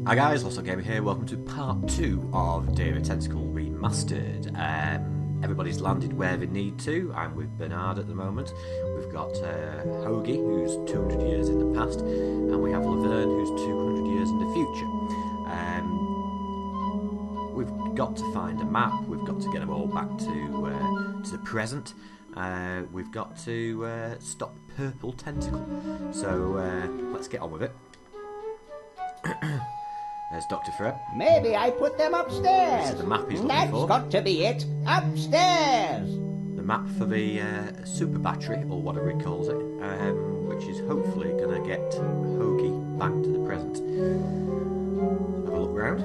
Hi guys, Lost Gamer here. Welcome to part 2 of Tentacle Remastered. Everybody's landed where they need to. I'm with Bernard at the moment. We've got Hoagie, who's 200 years in the past, and we have Laverne, who's 200 years in the future. We've got to find a map. We've got to get them all back to the present. We've got to stop Purple Tentacle. So let's get on with it. There's Dr. Fred. Maybe I put them upstairs. This is the map he's looking That's for. got to be it. Upstairs. The map for the super battery, or whatever he calls it, which is hopefully going to get Hoagie back to the present. Have a look round.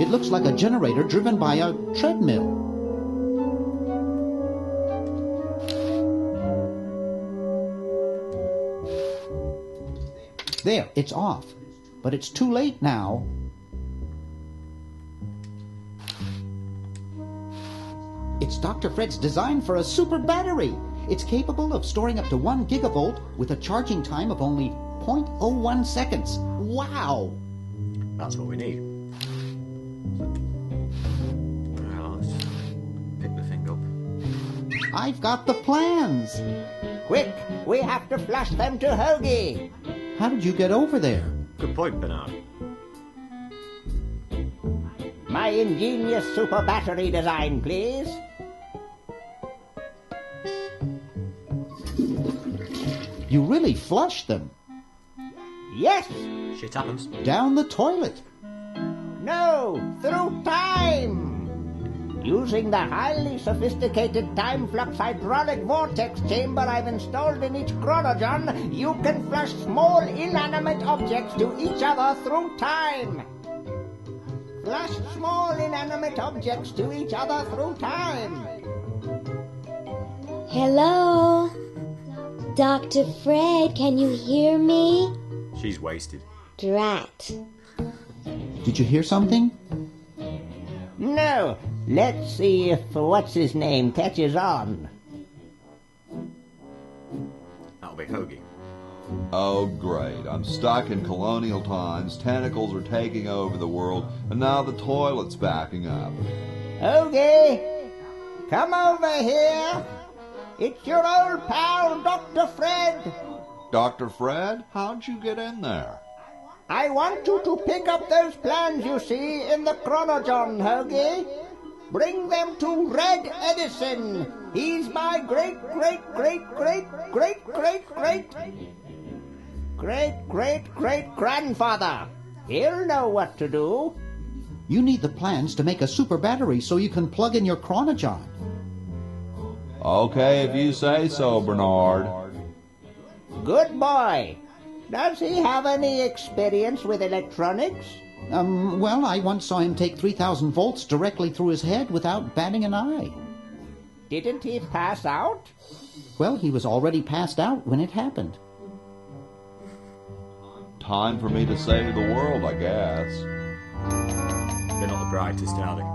It looks like a generator driven by a treadmill. There, it's off. But it's too late now. It's Dr. Fred's design for a super battery. It's capable of storing up to 1 gigavolt with a charging time of only 0.01 seconds. Wow! That's what we need. Well, let's pick the thing up. I've got the plans. Quick, we have to flush them to Hoagie. How did you get over there? Good point, Bernard. My ingenious super battery design, please. You really flushed them. Yes. Shit happens. Down the toilet. No, through time. Using the highly sophisticated time flux hydraulic vortex chamber I've installed in each chronogen, you can flush small inanimate objects to each other through time. Flush small inanimate objects to each other through time. Hello? Dr. Fred, can you hear me? She's wasted. Drat. Did you hear something? No. Let's see if what's-his-name catches on. That'll be Hoagie. Oh, great. I'm stuck in colonial times, tentacles are taking over the world, and now the toilet's backing up. Hoagie, come over here. It's your old pal, Dr. Fred. Dr. Fred, how'd you get in there? I want you to pick up those plans you see in the chronogen, Hoagie. Bring them to Red Edison. He's my great-great-great-great-great-great-great-great-grandfather. He'll know what to do. You need the plans to make a super battery so you can plug in your chronogen. Okay, if you say so, Bernard. Good boy. Does he have any experience with electronics? Well, I once saw him take 3,000 volts directly through his head without batting an eye. Didn't he pass out? Well, he was already passed out when it happened. Time for me to save the world, I guess. They're not the brightest, are they?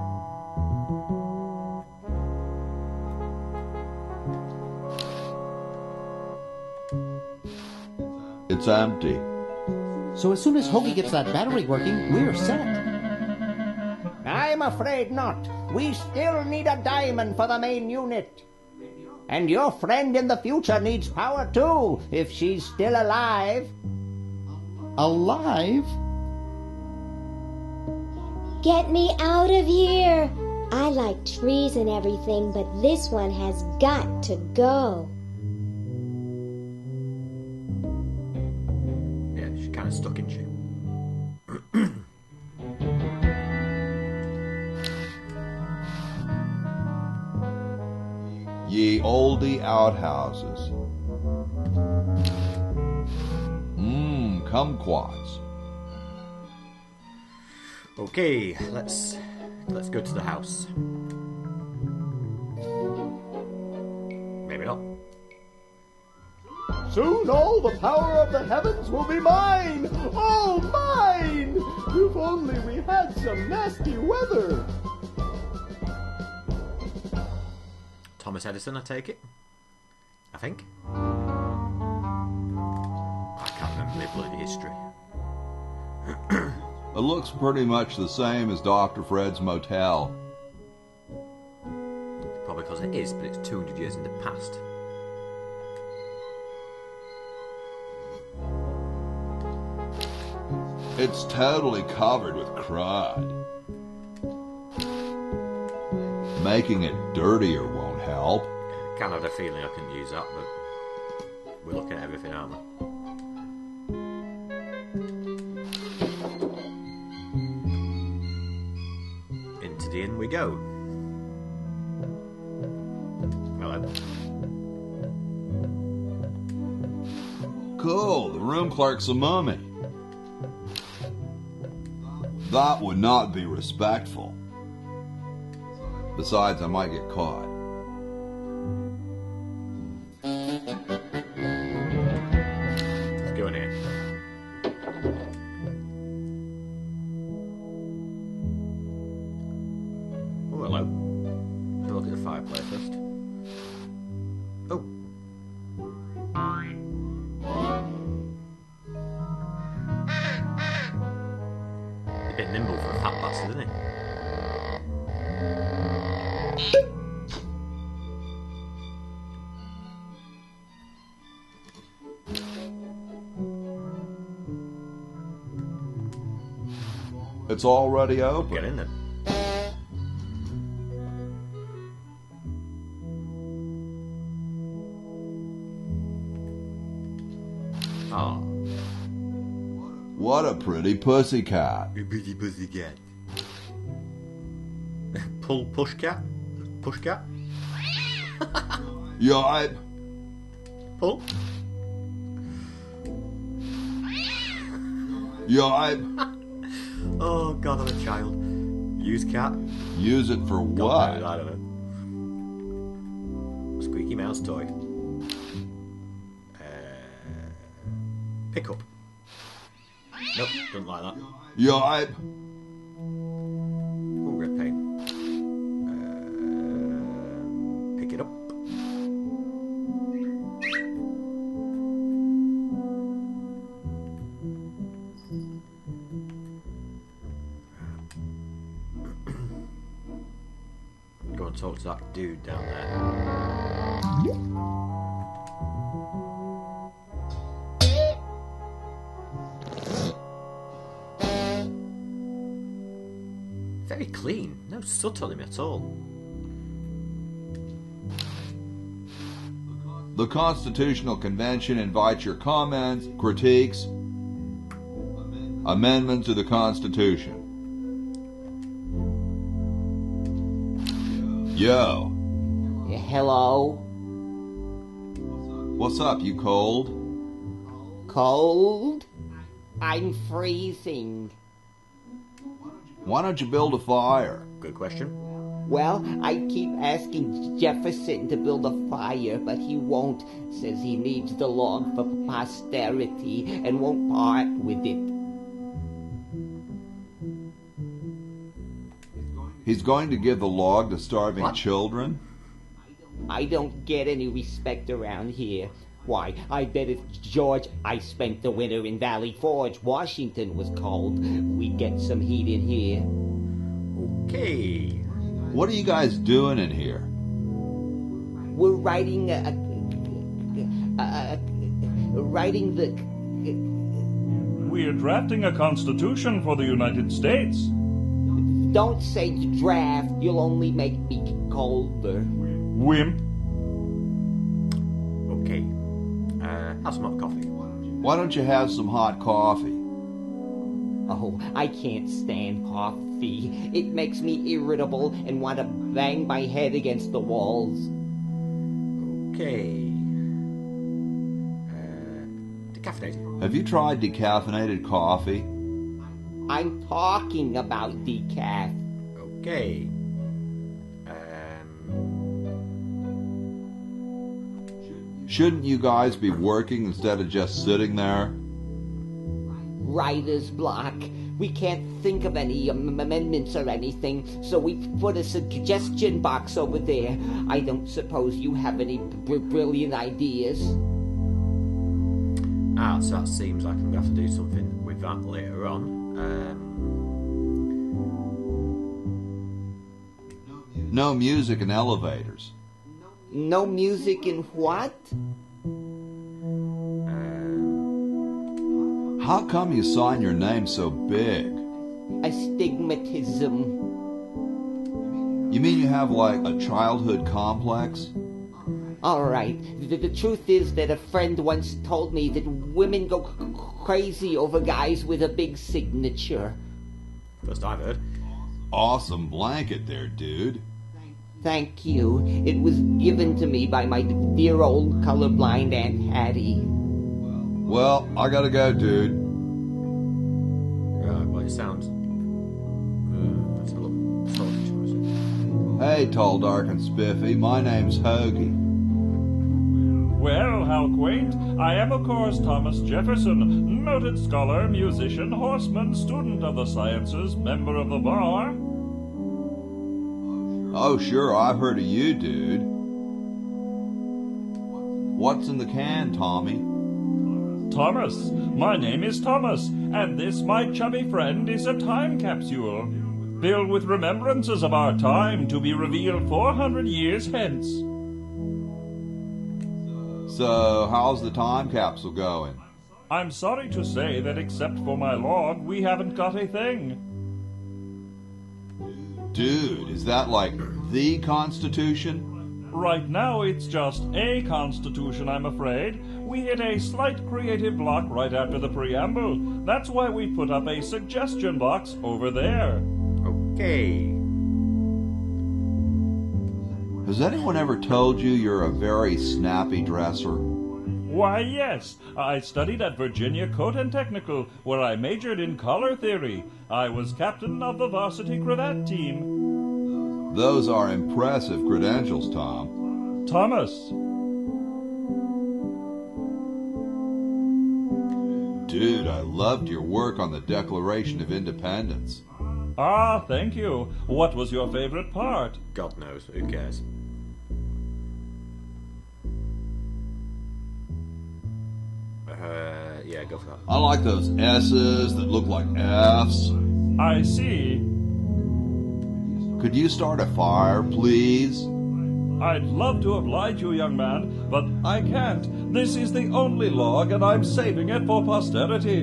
It's empty. So as soon as Hoagie gets that battery working, we're set. I'm afraid not. We still need a diamond for the main unit. And your friend in the future needs power too, if she's still alive. Alive? Get me out of here. I like trees and everything, but this one has got to go. Yeah, she's kind of stuck, isn't she? Ye olde outhouses. Kumquats. Okay, let's go to the house. Maybe not. Soon all the power of the heavens will be mine! All mine! If only we had some nasty weather! Thomas Edison, I take it? I think. I can't remember the bloody history. It looks pretty much the same as Dr. Fred's motel. Probably because it is, but it's 200 years in the past. It's totally covered with crud. Making it dirtier won't help. Kind of had a feeling I couldn't use that, but we're looking at everything, aren't we? Into the inn we go. Hello. Cool, the room clerk's a mummy. That would not be respectful. Besides, I might get caught. Let's go in here. Oh, hello. Have a look at the fireplace first. Oh. A bit nimble for a fat bastard, isn't he? It's already open. Get in there. Oh. What a pretty pussycat. You busy cat. Push cat? Push cat? Yipe. Pull? Yipe. Oh god, I'm a child. Use cat? Use it for God what? knows, I don't know. Squeaky mouse toy. Pick up. Nope, don't like that. Yipe. Oh, red paint. Pick it up. Go and talk to that dude down there. Very clean. No soot on him at all. The Constitutional Convention invites your comments, critiques, amendments to the Constitution. Yo. Hello? What's up, you cold? Cold? I'm freezing. Why don't you build a fire? Good question. Well, I keep asking Jefferson to build a fire, but he won't. Says he needs the log for posterity and won't part with it. He's going to give the log to starving What? children? I don't get any respect around here. Why, I bet if George I spent the winter in Valley Forge, Washington was cold, we'd get some heat in here. Okay. What are you guys doing in here? We're writing We're drafting a constitution for the United States. Don't say draft, you'll only make me colder. Wimp. Okay. Have some hot coffee. Why don't you have some hot coffee? Oh, I can't stand coffee. It makes me irritable and want to bang my head against the walls. Okay. Decaffeinated. Have you tried decaffeinated coffee? I'm talking about decaf. Okay. Shouldn't you guys be working instead of just sitting there? Writer's block. We can't think of any amendments or anything, so we put a suggestion box over there. I don't suppose you have any brilliant ideas. So that seems like I'm going to have to do something with that later on. No music in elevators. No music in what? How come you sign your name so big? Astigmatism. You mean you have like a childhood complex? All right. The truth is that a friend once told me that women go crazy over guys with a big signature. First I've heard. Awesome blanket there, dude. Thank you. It was given to me by my dear old colorblind Aunt Hattie. Well, I gotta go, dude. Right, well, it sounds... that's a little touch, was it? Hey, tall, dark, and spiffy. My name's Hoagie. Well, how quaint. I am, of course, Thomas Jefferson, noted scholar, musician, horseman, student of the sciences, member of the bar. Oh, sure, I've heard of you, dude. What's in the can, Tommy? Thomas. My name is Thomas, and this, my chubby friend, is a time capsule, filled with remembrances of our time to be revealed 400 years hence. So, how's the time capsule going? I'm sorry to say that except for my log, we haven't got a thing. Dude, is that like the Constitution? Right now, it's just a constitution, I'm afraid. We hit a slight creative block right after the preamble. That's why we put up a suggestion box over there. Okay. Has anyone ever told you you're a very snappy dresser? Why, yes. I studied at Virginia Coat and Technical, where I majored in color theory. I was captain of the varsity cravat team. Those are impressive credentials, Tom. Thomas. Dude, I loved your work on the Declaration of Independence. Ah, thank you. What was your favorite part? God knows, who cares? Yeah, go for that. I like those S's that look like F's. I see. Could you start a fire, please? I'd love to oblige you, young man, but I can't. This is the only log, and I'm saving it for posterity.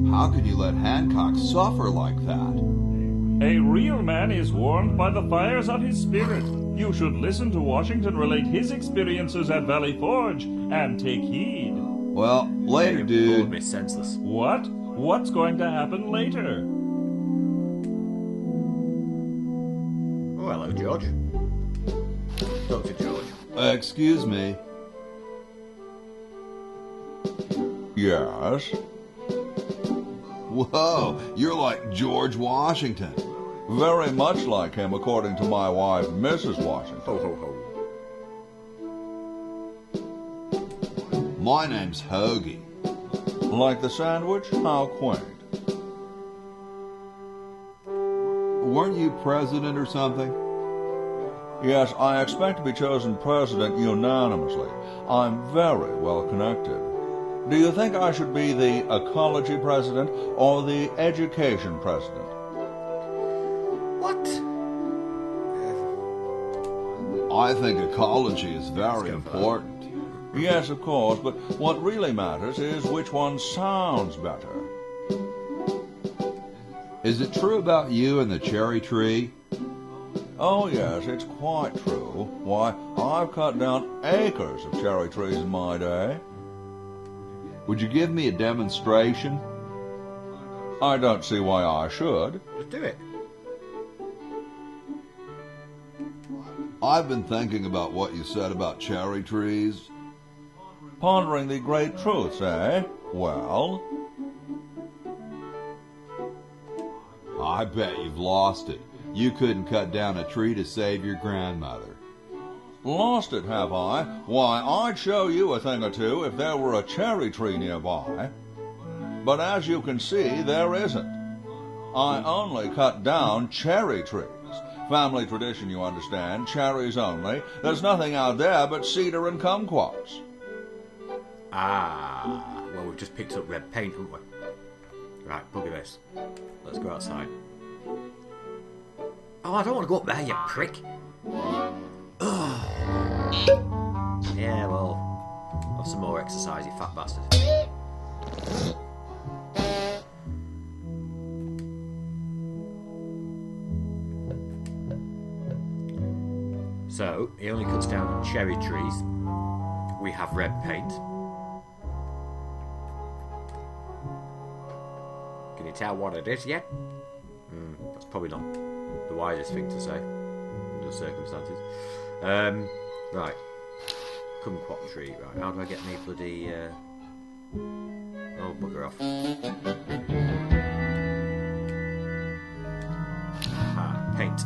How can you let Hancock suffer like that? A real man is warmed by the fires of his spirit. You should listen to Washington relate his experiences at Valley Forge, and take heed. Well, later, You dude. bored me senseless. What? What's going to happen later? Oh, hello, George. Dr. George. Excuse me. Yes? Whoa, you're like George Washington. Very much like him, according to my wife, Mrs. Washington. Ho, ho, ho. My name's Hoagie. Like the sandwich? How quaint. Weren't you president or something? Yes, I expect to be chosen president unanimously. I'm very well connected. Do you think I should be the ecology president or the education president? What? I think ecology is very important. Yes, of course, but what really matters is which one sounds better. Is it true about you and the cherry tree? Oh, yes, it's quite true. Why, I've cut down acres of cherry trees in my day. Would you give me a demonstration? I don't see why I should. Just do it. I've been thinking about what you said about cherry trees. Pondering the great truths, eh? Well, I bet you've lost it. You couldn't cut down a tree to save your grandmother. lost it, have I? Why, I'd show you a thing or two if there were a cherry tree nearby. But as you can see, there isn't. I only cut down cherry trees. Family tradition, you understand, cherries only. There's nothing out there but cedar and kumquats. Ah, well, we've just picked up red paint, haven't we? Right, bugger this. Let's go outside. Oh, I don't want to go up there, you prick. Ugh. Yeah, well, have some more exercise, you fat bastard. So, he only cuts down cherry trees. We have red paint. Can you tell what it is yet? That's probably not the wisest thing to say under the circumstances. Right. Kumquat tree. Right, how do I get me bloody... Oh, bugger off. Ah, paint.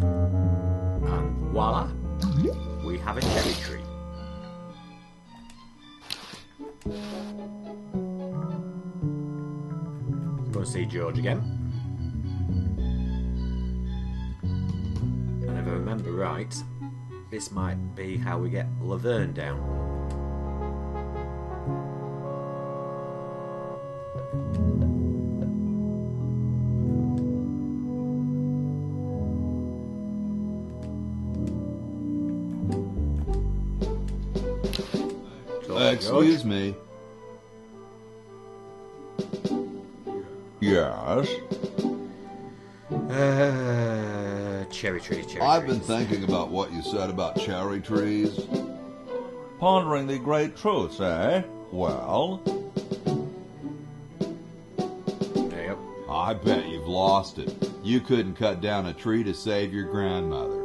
And voila! We have a cherry tree. Go and see George again. And if I remember right, this might be how we get Laverne down. Excuse me. Yes? Cherry trees, cherry I've trees. been thinking about what you said about cherry trees. Pondering the great truths, eh? Well, Yep. I bet you've lost it. You couldn't cut down a tree to save your grandmother.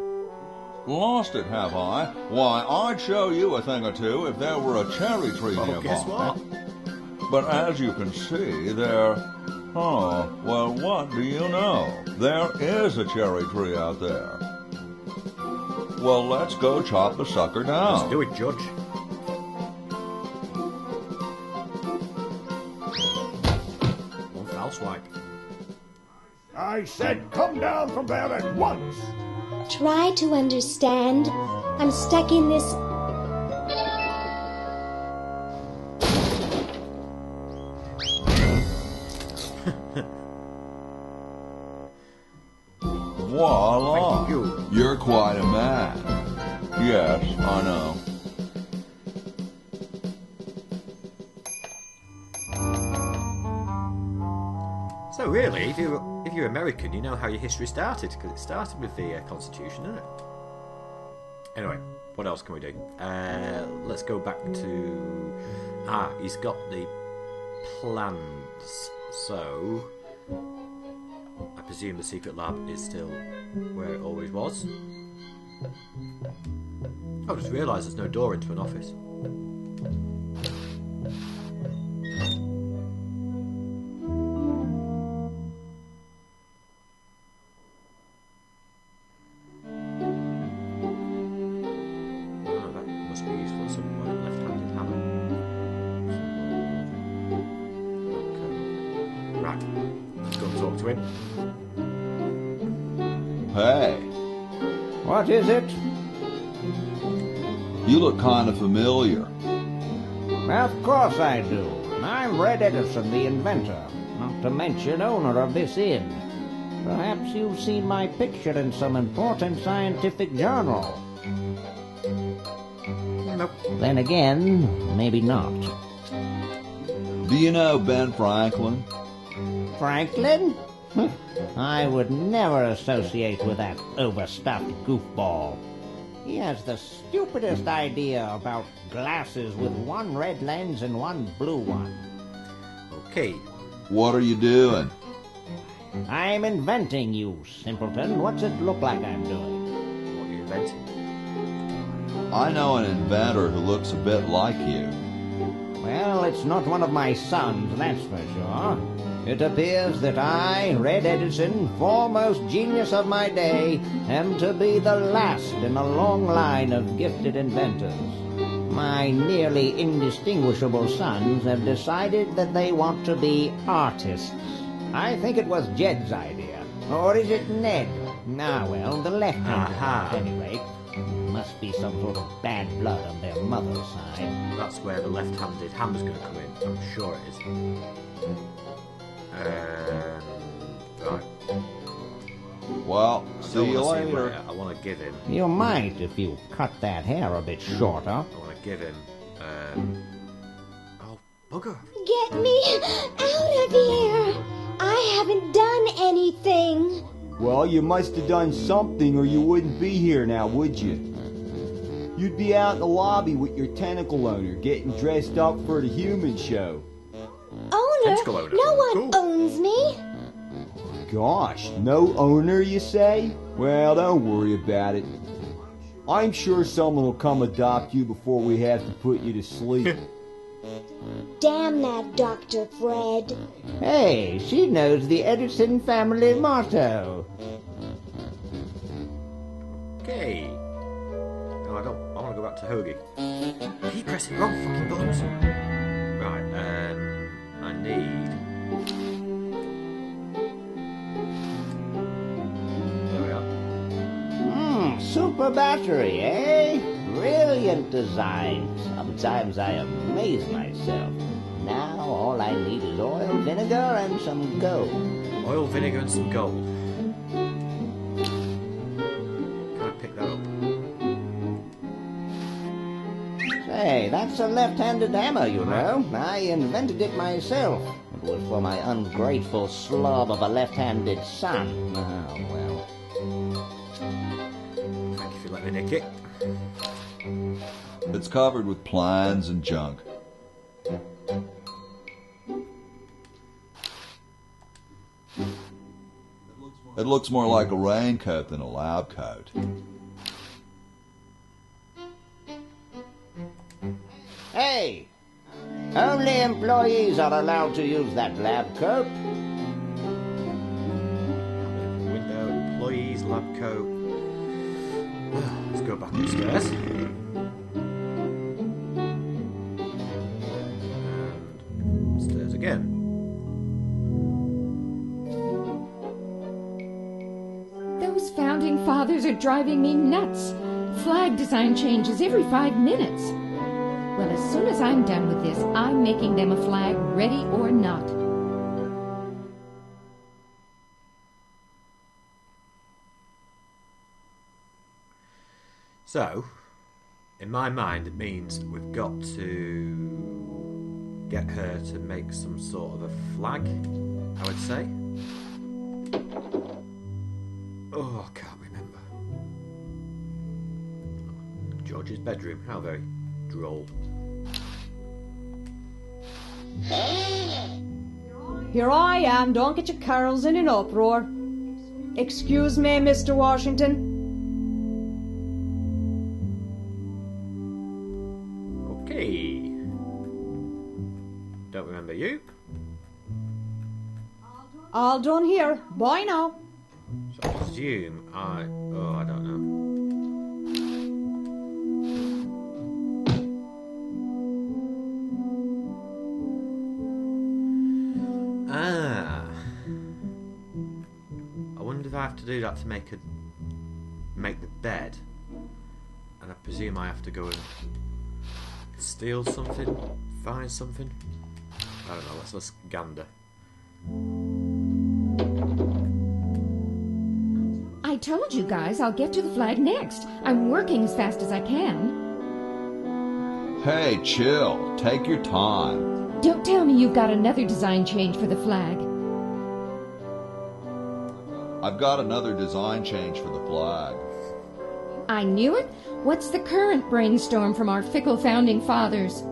lost it, have I? Why, I'd show you a thing or two if there were a cherry tree Oh, nearby. guess what? But as you can see, there... Oh, well, what do you know? There is a cherry tree out there. Well, let's go chop the sucker down. Let's do it, Judge. One foul swipe. I said come down from there at once. Try to understand. I'm stuck in this. Voila! You. You're quite a man. Yes, I know. So really, if you're American, you know how your history started, because it started with the Constitution, didn't it? Anyway, what else can we do? Let's go back to... he's got the plans. So, I presume the secret lab is still where it always was. Oh, I just realised there's no door into an office. Hey, What is it? you look kind of familiar. Of course I do. I'm Red Edison, the inventor, not to mention owner of this inn. Perhaps you've seen my picture in some important scientific journal. Nope. Then again, maybe not. Do you know Ben Franklin? Franklin? I would never associate with that overstuffed goofball. He has the stupidest idea about glasses with one red lens and one blue one. Okay. What are you doing? I'm inventing, you simpleton. What's it look like I'm doing? What are you inventing? I know an inventor who looks a bit like you. Well, it's not one of my sons, that's for sure. It appears that I, Red Edison, foremost genius of my day, am to be the last in a long line of gifted inventors. My nearly indistinguishable sons have decided that they want to be artists. I think it was Jed's idea. Or is it Ned? Ah, well, the left-hander, Aha. at any rate. Must be some sort of bad blood on their mother's side. That's where the left-handed hammer's going to come in. I'm sure it is. Right. Well, I see don't you wanna later. I want to give him. You might if you cut that hair a bit shorter. I want to give him. Oh, bugger! Get me out of here! I haven't done anything. Well, you must have done something or you wouldn't be here now, would you? You'd be out in the lobby with your tentacle owner, getting dressed up for the human show. Owner? Tentacle owner. No one Cool. owns me. Gosh, no owner, you say? Well, don't worry about it. I'm sure someone will come adopt you before we have to put you to sleep. Damn that Dr. Fred. Hey, she knows the Edison family motto. Okay. No, I don't. I want to go back to Hoagie. Keep pressing wrong fucking buttons. Right. I need. There we are. Super battery, eh? Brilliant design. Sometimes I amaze myself. Now all I need is oil, vinegar, and some gold. Oil, vinegar, and some gold. Can I pick that up? Say, that's a left-handed hammer, you know. I invented it myself. It was for my ungrateful slob of a left-handed son. Oh, well. Thank you for letting me nick it. It's covered with plans and junk. It looks more like a raincoat than a lab coat. Hey! Only employees are allowed to use that lab coat. Window, employees, lab coat. Let's go back upstairs. And upstairs again. Those founding fathers are driving me nuts. Flag design changes every 5 minutes. Well, as soon as I'm done with this, I'm making them a flag, ready or not. So, in my mind, it means we've got to get her to make some sort of a flag, I would say. Oh, I can't remember. George's bedroom, how very droll. Here I am, don't get your curls in an uproar. Excuse me, Mr. Washington. Okay. Don't remember you. All done here. Bye now. So I presume I don't know. I wonder if I have to do that to make the bed. And I presume I have to go and steal something, find something. I don't know, let's gander. I told you guys I'll get to the flag next. I'm working as fast as I can. Hey, chill. Take your time. Don't tell me you've got another design change for the flag. I've got another design change for the flag. I knew it. What's the current brainstorm from our fickle founding fathers?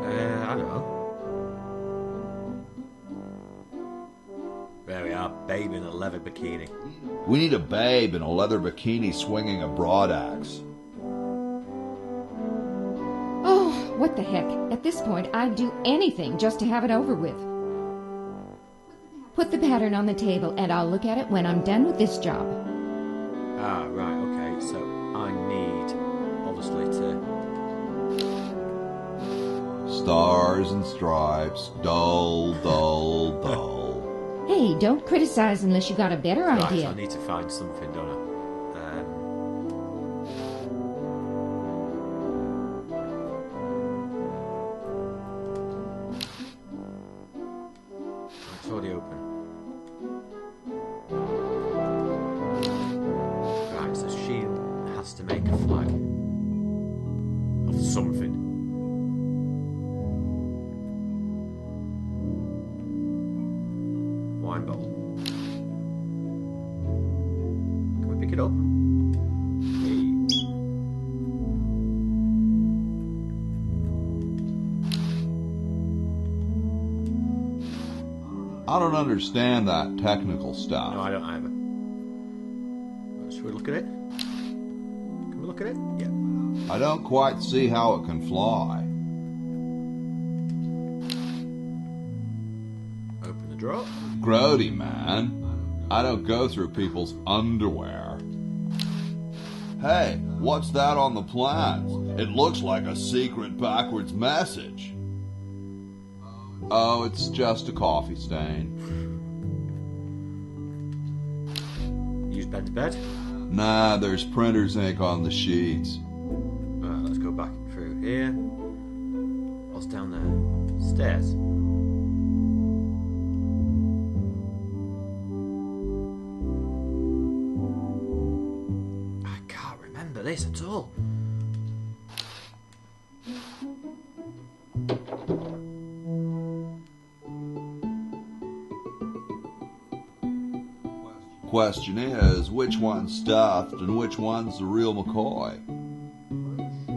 I don't know. There we are, babe in a leather bikini. We need a babe in a leather bikini swinging a broadaxe. Oh, what the heck. At this point, I'd do anything just to have it over with. Put the pattern on the table, and I'll look at it when I'm done with this job. Ah, right, okay. So I need, obviously, to... Stars and stripes, dull, dull, dull. Hey, don't criticize unless you got a better Right, idea. I need to find something, don't I? It's already open. Right, so she has to make a flag of something. Wine bottle. Can we pick it up? Hey. I don't understand that technical stuff. No, I don't either. Should we look at it? Can we look at it? Yeah. I don't quite see how it can fly. Open the drawer. Grody, man. I don't go through people's underwear. Hey, what's that on the plans? It looks like a secret backwards message. Oh, it's just a coffee stain. Use Ben's bed. Nah, there's printer's ink on the sheets. Right, let's go back through here. What's down there? Stairs. I can't remember this at all. Question is, which one's stuffed and which one's the real McCoy?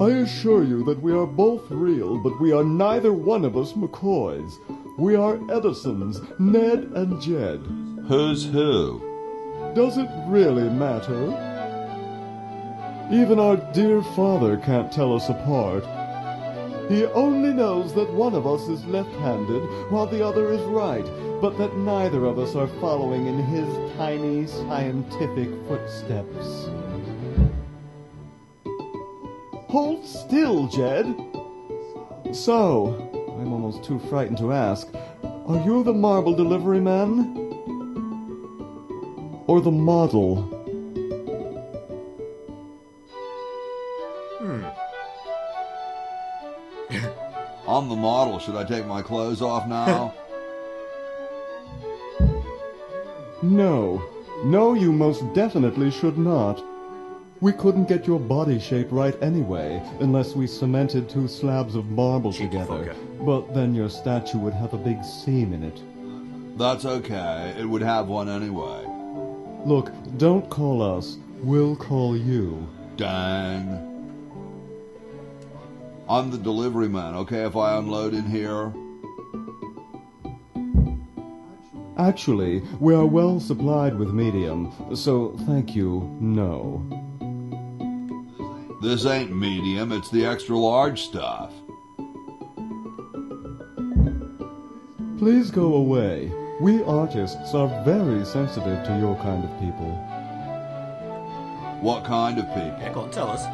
I assure you that we are both real, but we are neither one of us McCoys. We are Edisons, Ned and Jed. Who's who? Does it really matter? Even our dear father can't tell us apart. He only knows that one of us is left-handed while the other is right, but that neither of us are following in his tiny scientific footsteps. Hold still, Jed. So, I'm almost too frightened to ask, are you the marble delivery man? Or the model? I'm the model. Should I take my clothes off now? No. No, you most definitely should not. We couldn't get your body shape right anyway, unless we cemented 2 slabs of marble together. But then your statue would have a big seam in it. That's okay. It would have one anyway. Look, don't call us. We'll call you. Dang. I'm the delivery man, okay, if I unload in here? Actually, we are well supplied with medium, so thank you, no. This ain't medium, it's the extra large stuff. Please go away. We artists are very sensitive to your kind of people. What kind of people? Yeah, go on, tell us.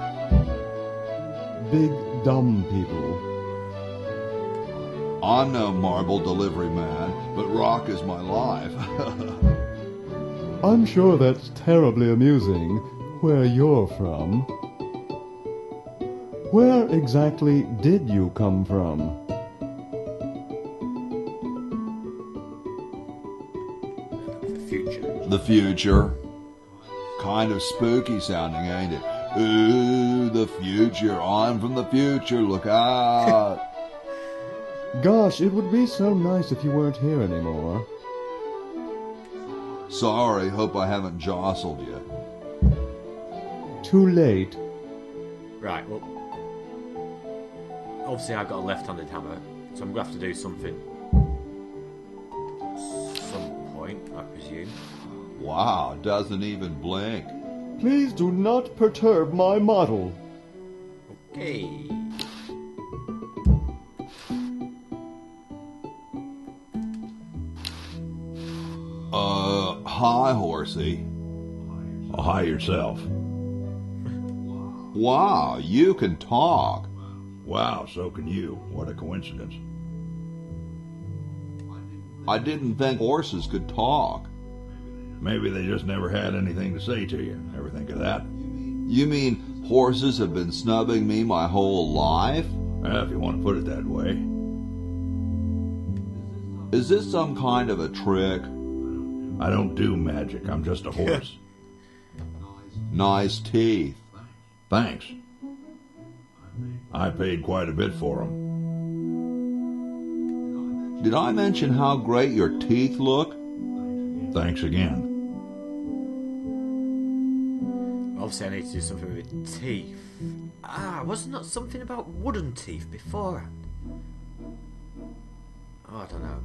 Big, dumb people. I'm no marble delivery man, but rock is my life. I'm sure that's terribly amusing, where you're from. Where exactly did you come from? The future. The future. Kind of spooky sounding, ain't it? Ooh, the future. I'm from the future. Look out. Gosh, it would be so nice if you weren't here anymore. Sorry, hope I haven't jostled you. Too late. Right, well, obviously I've got a left-handed hammer, so I'm going to have to do something. At some point, I presume. Wow, doesn't even blink. Please do not perturb my model. Okay. Hi, horsey. Hi yourself. Wow, you can talk. Wow, so can you. What a coincidence. I didn't think horses could talk. Maybe they just never had anything to say to you. Ever think of that? You mean horses have been snubbing me my whole life? If you want to put it that way. Is this some kind of a trick? I don't do magic. I'm just a horse. Nice teeth. Thanks. I paid quite a bit for them. Did I mention how great your teeth look? Thanks again. Obviously I need to do something with teeth. Wasn't that something about wooden teeth beforehand? Oh, I don't know.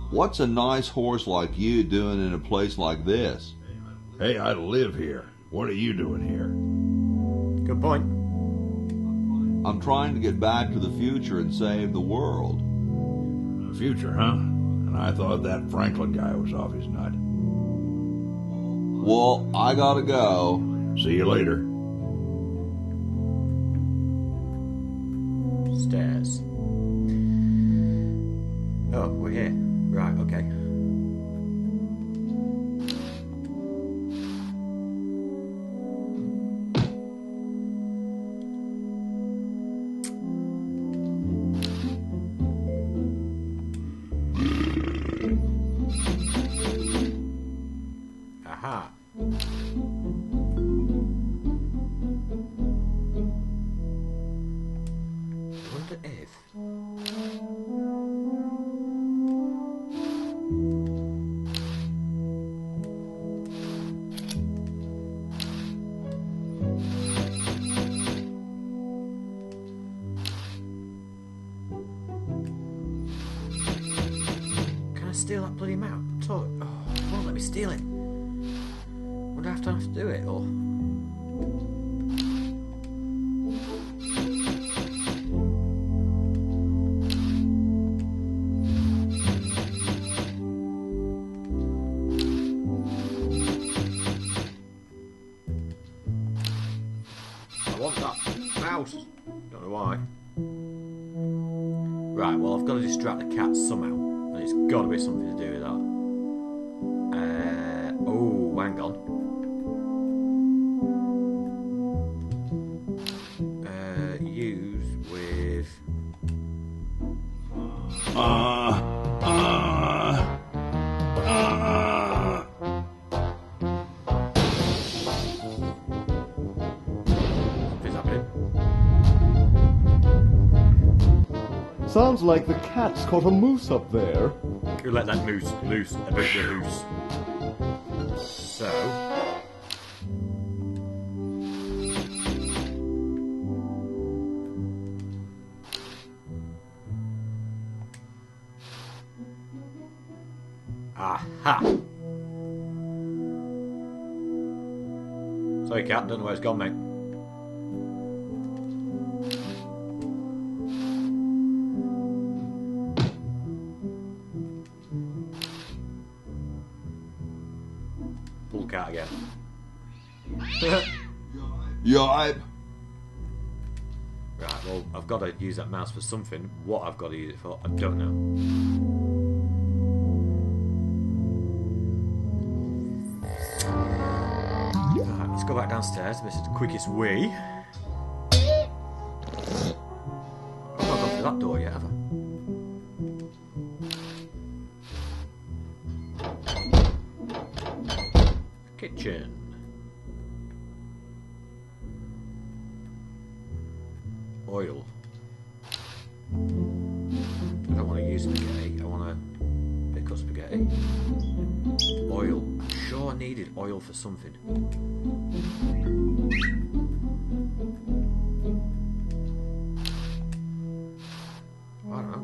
What's a nice horse like you doing in a place like this? Hey, I live here. What are you doing here? Good point. I'm trying to get back to the future and save the world. The future, huh? And I thought that Franklin guy was off his nut. Well, I gotta go. See you later. Stairs. Oh, we're here. Right, okay. Aha. I wonder if... Can I steal that bloody map? Oh, it won't let me steal it. Would I have to do it, or...? I want that mouse. Don't know why. Right, well, I've got to distract the cat somehow, and it's got to be something to do with that. Oh, hang on. Use with... Something's happening. Sounds like the cat's caught a moose up there. Could let that moose loose a bit loose. So... Aha! Sorry, cat, don't know where it's gone, mate. Pull the cat again. Yipe. Right, well, I've got to use that mouse for something. What I've got to use it for, I don't know. Right, let's go back downstairs. This is the quickest way. I've not gone through that door yet, have I? Kitchen. Oil. I don't want to use spaghetti. I want to pick up spaghetti. Oil. I'm sure I needed oil for something. I don't know.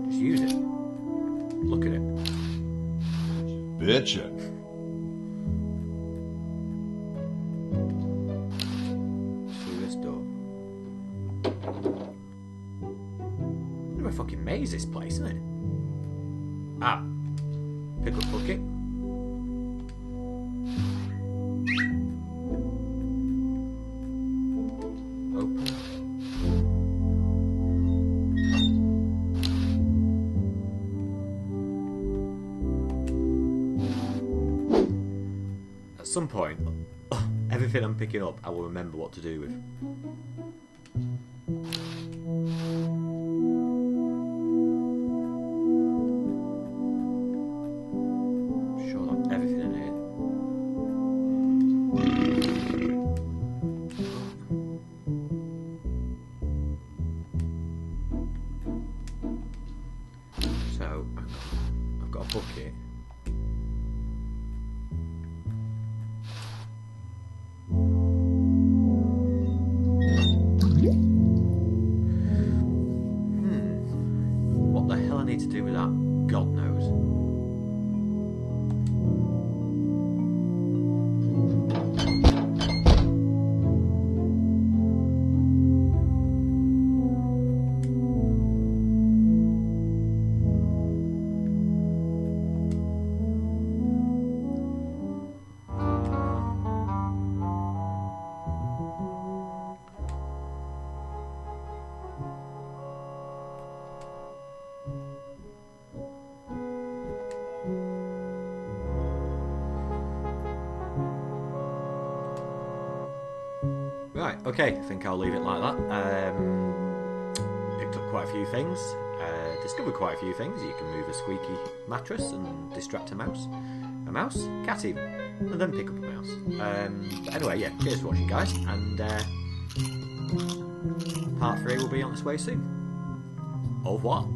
Just use it. Look at it. Bitchin'. Through this door. What a fucking maze this place, isn't it? Ah. Pick up bucket. Open. some point, everything I'm picking up, I will remember what to do with. Sure, not everything in here. So, I've got a bucket. What the hell I need to do with that, God knows. Right, okay, I think I'll leave it like that. Picked up quite a few things, discovered quite a few things. You can move a squeaky mattress and distract a mouse, cat even, and then pick up a mouse. But anyway, yeah, cheers for watching, guys, and part 3 will be on its way soon. Au revoir.